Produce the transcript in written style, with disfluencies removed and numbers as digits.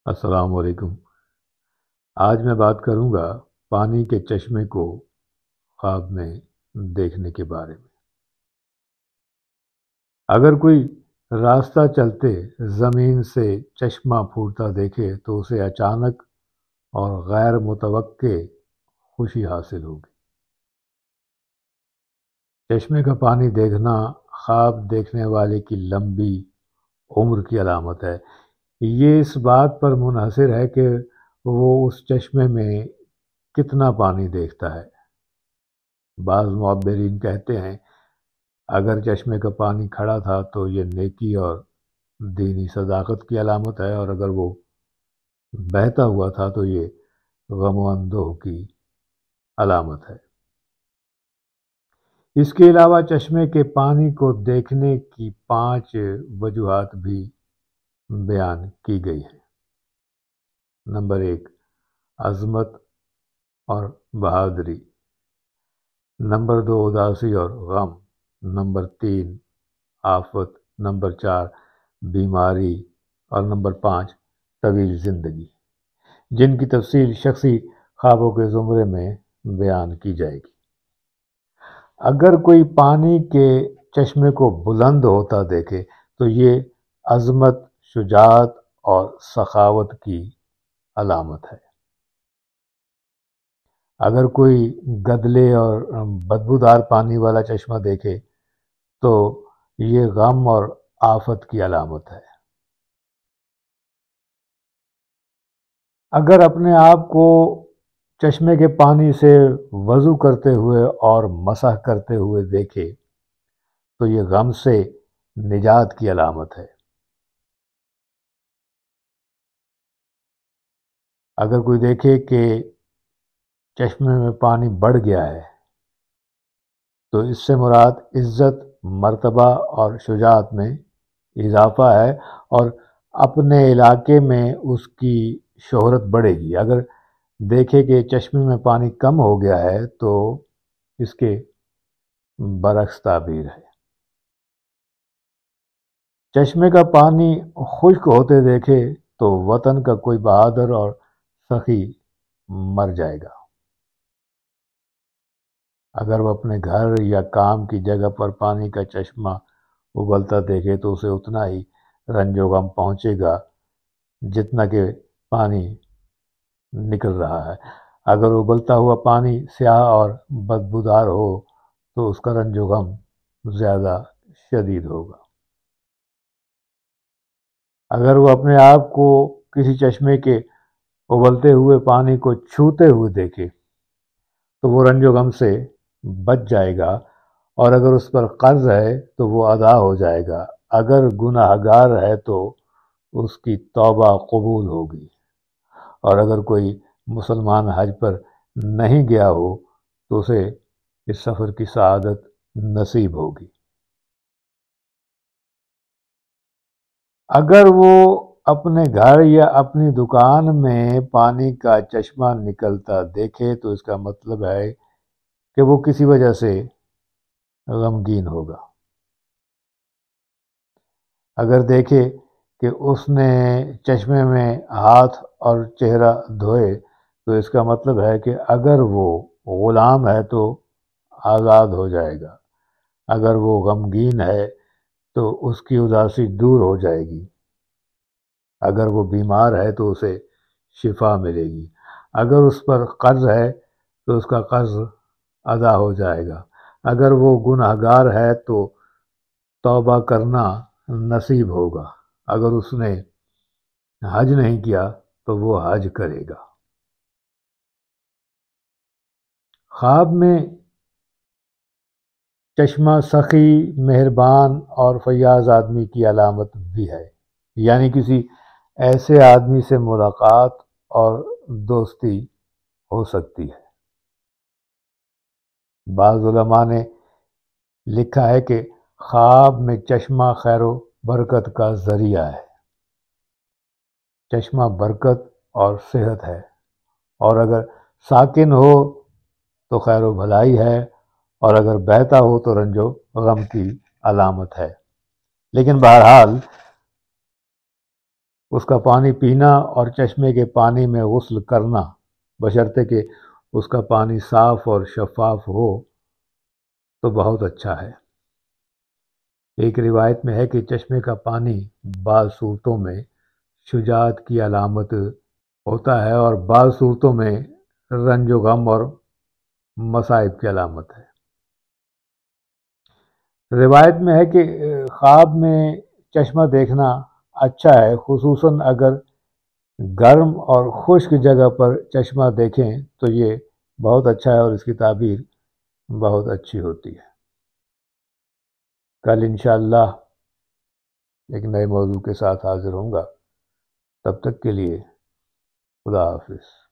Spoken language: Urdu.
السلام علیکم۔ آج میں بات کروں گا پانی کے چشمے کو خواب میں دیکھنے کے بارے میں۔ اگر کوئی راستہ چلتے زمین سے چشمہ پھوٹتا دیکھے تو اسے اچانک اور غیر متوقع خوشی حاصل ہوگی۔ چشمے کا پانی دیکھنا خواب دیکھنے والے کی لمبی عمر کی علامت ہے۔ یہ اس بات پر منحصر ہے کہ وہ اس چشمے میں کتنا پانی دیکھتا ہے۔ بعض معبرین کہتے ہیں اگر چشمے کا پانی کھڑا تھا تو یہ نیکی اور دینی صداقت کی علامت ہے، اور اگر وہ بہتا ہوا تھا تو یہ غم و اندوہ کی علامت ہے۔ اس کے علاوہ چشمے کے پانی کو دیکھنے کی 5 وجوہات بھی بیان کی گئی ہیں۔ نمبر 1، عظمت اور بہادری۔ نمبر 2، اداسی اور غم۔ نمبر 3، آفت۔ نمبر 4، بیماری۔ اور نمبر 5، طویل زندگی، جن کی تفصیل شخصی خوابوں کے زمرے میں بیان کی جائے گی۔ اگر کوئی پانی کے چشمے کو بلند ہوتا دیکھے تو یہ عظمت، شجاعت اور سخاوت کی علامت ہے۔ اگر کوئی گدلے اور بدبودار پانی والا چشمہ دیکھے تو یہ غم اور آفت کی علامت ہے۔ اگر اپنے آپ کو چشمے کے پانی سے وضو کرتے ہوئے اور مسح کرتے ہوئے دیکھے تو یہ غم سے نجات کی علامت ہے۔ اگر کوئی دیکھے کہ چشمے میں پانی بڑھ گیا ہے تو اس سے مراد عزت، مرتبہ اور شجاعت میں اضافہ ہے، اور اپنے علاقے میں اس کی شہرت بڑھے گی۔ اگر دیکھے کہ چشمے میں پانی کم ہو گیا ہے تو اس کے برعکس تعبیر ہے۔ چشمے کا پانی خشک ہوتے دیکھے تو وطن کا کوئی بہادر اور سخی مر جائے گا۔ اگر وہ اپنے گھر یا کام کی جگہ پر پانی کا چشمہ ابلتا دیکھے تو اسے اتنا ہی رنج و غم پہنچے گا جتنا کہ پانی نکل رہا ہے۔ اگر ابلتا ہوا پانی سیاہ اور بدبودار ہو تو اس کا رنج و غم زیادہ شدید ہوگا۔ اگر وہ اپنے آپ کو کسی چشمے کے ابلتے ہوئے پانی کو چھوتے ہوئے دیکھے تو وہ رنج و غم سے بچ جائے گا، اور اگر اس پر قرض ہے تو وہ ادا ہو جائے گا۔ اگر گناہ گار ہے تو اس کی توبہ قبول ہوگی، اور اگر کوئی مسلمان حج پر نہیں گیا ہو تو اسے اس سفر کی سعادت نصیب ہوگی۔ اگر وہ اپنے گھر یا اپنی دکان میں پانی کا چشمہ نکلتا دیکھے تو اس کا مطلب ہے کہ وہ کسی وجہ سے غمگین ہوگا۔ اگر دیکھے کہ اس نے چشمے میں ہاتھ اور چہرہ دھوئے تو اس کا مطلب ہے کہ اگر وہ غلام ہے تو آزاد ہو جائے گا۔ اگر وہ غمگین ہے تو اس کی اداسی دور ہو جائے گی۔ اگر وہ بیمار ہے تو اسے شفا ملے گی۔ اگر اس پر قرض ہے تو اس کا قرض ادا ہو جائے گا۔ اگر وہ گناہ گار ہے تو توبہ کرنا نصیب ہوگا۔ اگر اس نے حج نہیں کیا تو وہ حج کرے گا۔ خواب میں چشمہ سخی، مہربان اور فیاض آدمی کی علامت بھی ہے، یعنی کسی ایسے آدمی سے ملاقات اور دوستی ہو سکتی ہے۔ بعض علماء نے لکھا ہے کہ خواب میں چشمہ خیر و برکت کا ذریعہ ہے۔ چشمہ برکت اور صحت ہے، اور اگر ساکن ہو تو خیر و بھلائی ہے، اور اگر بہتا ہو تو رنج و غم کی علامت ہے۔ لیکن بہرحال اس کا پانی پینا اور چشمے کے پانی میں غسل کرنا، بشرطے کہ اس کا پانی صاف اور شفاف ہو، تو بہت اچھا ہے۔ ایک روایت میں ہے کہ چشمے کا پانی بعض صورتوں میں شجاعت کی علامت ہوتا ہے اور بعض صورتوں میں رنج و غم اور مصائب کی علامت ہے۔ روایت میں ہے کہ خواب میں چشمہ دیکھنا اچھا ہے، خصوصاً اگر گرم اور خشک جگہ پر چشمہ دیکھیں تو یہ بہت اچھا ہے اور اس کی تعبیر بہت اچھی ہوتی ہے۔ کل انشاءاللہ ایک نئے موضوع کے ساتھ حاضر ہوں گا، تب تک کے لیے خدا حافظ۔